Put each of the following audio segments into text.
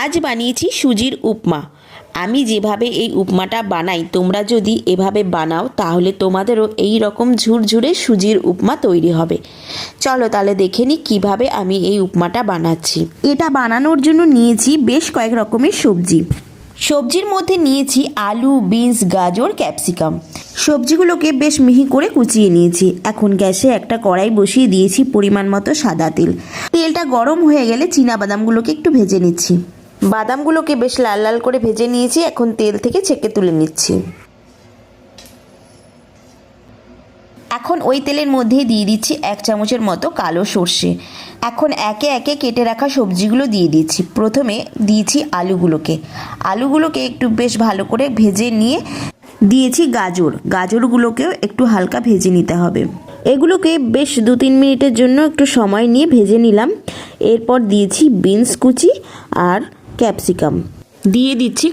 আজ বানিয়েছি সুজির উপমা। আমি যেভাবে এই উপমাটা বানাই তোমরা যদি এভাবে বানাও তাহলে তোমাদেরও এই রকম ঝুরঝুরে সুজির উপমা তৈরি হবে। চলো তাহলে দেখে নিই কীভাবে আমি এই উপমাটা বানাচ্ছি। এটা বানানোর জন্য নিয়েছি বেশ কয়েক রকমের সবজি। সবজির মধ্যে নিয়েছি আলু, বিনস, গাজর, ক্যাপসিকাম। সবজিগুলোকে বেশ মিহি করে কুচিয়ে নিয়েছি। এখন গ্যাসে একটা কড়াই বসিয়ে দিয়েছি পরিমাণ মতো সাদা তেল। তেলটা গরম হয়ে গেলে চীনাবাদামগুলোকে একটু ভেজে নিচ্ছি। বাদামগুলোকে বেশ লাল লাল করে ভেজে নিয়েছি। এখন তেল থেকে ছেঁকে তুলে নিচ্ছি। এখন ওই তেলের মধ্যেই দিয়ে দিচ্ছি 1 চামচের মতো কালো সর্ষে। এখন একে একে কেটে রাখা সবজিগুলো দিয়ে দিচ্ছি। প্রথমে দিয়েছি আলুগুলোকে একটু বেশ ভালো করে ভেজে নিয়ে দিয়েছি গাজরগুলোকেও একটু হালকা ভেজে নিতে হবে। এগুলোকে বেশ 2-3 মিনিটের জন্য একটু সময় নিয়ে ভেজে নিলাম। এরপর দিয়েছি বিনস কুচি আর ক্যাপসিকাম। দিয়ে দিচ্ছি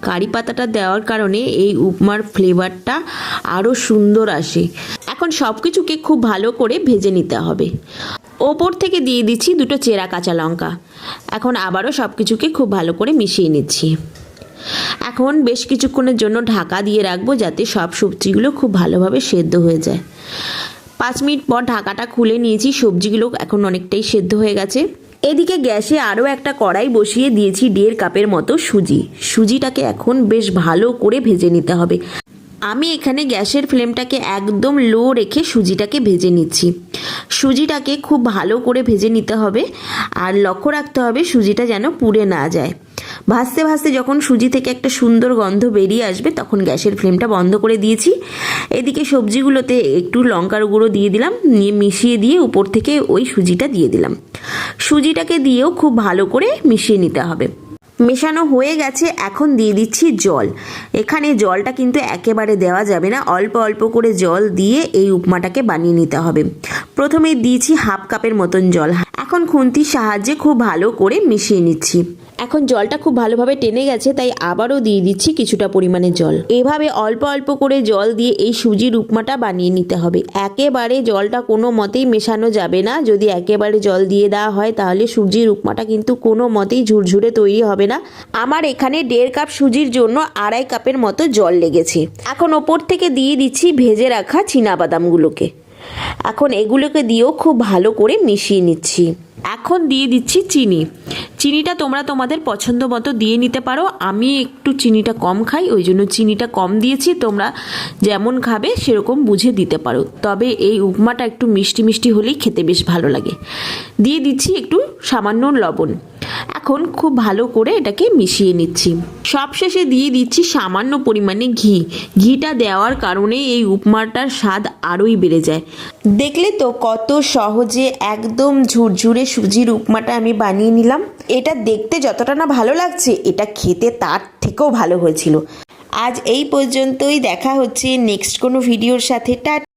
কারি পাতাটা দেওয়ার কারণে এই উপমার ফ্লেভারটা আরও সুন্দর আসে। এখন সব কিছুকে খুব ভালো করে ভেজে নিতে হবে। ওপর থেকে দিয়ে দিচ্ছি 2টো চেরা কাঁচা লঙ্কা। এখন আবারও সব কিছুকে খুব ভালো করে মিশিয়ে নিচ্ছি। এখন বেশ কিছুক্ষণের জন্য ঢাকা দিয়ে রাখবো যাতে সব সবজিগুলো খুব ভালোভাবে সেদ্ধ হয়ে যায়। 5 মিনিট পর ঢাকাটা খুলে নিয়েছি। সবজিগুলো এখন অনেকটাই সেদ্ধ হয়ে গেছে। এদিকে গ্যাসে আরও একটা কড়াই বসিয়ে দিয়েছি 1.5 কাপের মতো সুজিটাকে এখন বেশ ভালো করে ভেজে নিতে হবে। আমি এখানে গ্যাসের ফ্লেমটাকে একদম লো রেখে সুজিটাকে ভেজে নিচ্ছি। সুজিটাকে খুব ভালো করে ভেজে নিতে হবে আর লক্ষ্য রাখতে হবে সুজিটা যেন পুড়ে না যায়। ভাজতে ভাজতে যখন সুজি থেকে একটা সুন্দর গন্ধ বেরিয়ে আসবে তখন গ্যাসের ফ্লেমটা বন্ধ করে দিয়েছি। এদিকে সবজিগুলোতে একটু লঙ্কার গুঁড়ো দিয়ে দিলাম, নিয়ে মিশিয়ে দিয়ে উপর থেকে ওই সুজিটা দিয়ে দিলাম। সুজিটাকে দিয়েও খুব ভালো করে মিশিয়ে নিতে হবে। মেশানো হয়ে গেছে। এখন দিয়ে দিচ্ছি জল। এখানে জলটা কিন্তু একেবারে দেওয়া যাবে না, অল্প অল্প করে জল দিয়ে এই উপমাটাকে বানিয়ে নিতে হবে। প্রথমে দিয়েছি 1/2 কাপের মতন জল। এখন খুন্তির সাহায্যে খুব ভালো করে মিশিয়ে নিচ্ছি। এখন জলটা খুব ভালোভাবে টেনে গেছে তাই আবারও দিয়ে দিচ্ছি কিছুটা পরিমাণে জল। এভাবে অল্প অল্প করে জল দিয়ে এই সুজির উপমাটা বানিয়ে নিতে হবে। একেবারে জলটা কোনো মতেই মেশানো যাবে না। যদি একেবারে জল দিয়ে দেওয়া হয় তাহলে সুজির উপমাটা কিন্তু কোনো মতেই ঝুরঝুরে তৈরি হবে না। আমার এখানে 1.5 কাপ সুজির জন্য 2.5 কাপের মতো জল লেগেছে। এখন ওপর থেকে দিয়ে দিচ্ছি ভেজে রাখা চীনাবাদামগুলোকে। এখন এগুলোকে দিয়েও খুব ভালো করে মিশিয়ে নিচ্ছি। এখন দিয়ে দিচ্ছি চিনিটা তোমরা তোমাদের পছন্দ মতো দিয়ে নিতে পারো। আমি একটু চিনিটা কম খাই, ওই জন্য চিনিটা কম দিয়েছি। তোমরা যেমন খাবে সেরকম বুঝে দিতে পারো। তবে এই উপমাটা একটু মিষ্টি মিষ্টি হলেই খেতে বেশ ভালো লাগে। দিয়ে দিচ্ছি একটু সামান্য লবণ। এখন খুব ভালো করে এটাকে মিশিয়ে নিচ্ছি। সবশেষে দিয়ে দিচ্ছি সামান্য পরিমাণে ঘিটা দেওয়ার কারণে এই উপমাটার স্বাদ আরোই বেড়ে যায়। দেখলে তো কত সহজে একদম ঝুরঝুরে সুজির উপমাটা আমি বানিয়ে নিলাম। এটা দেখতে যতটা না ভালো লাগছে, এটা খেতে তার থেকেও ভালো হয়েছিল। আজ এই পর্যন্তই। দেখা হচ্ছে নেক্সট কোনো ভিডিওর সাথে।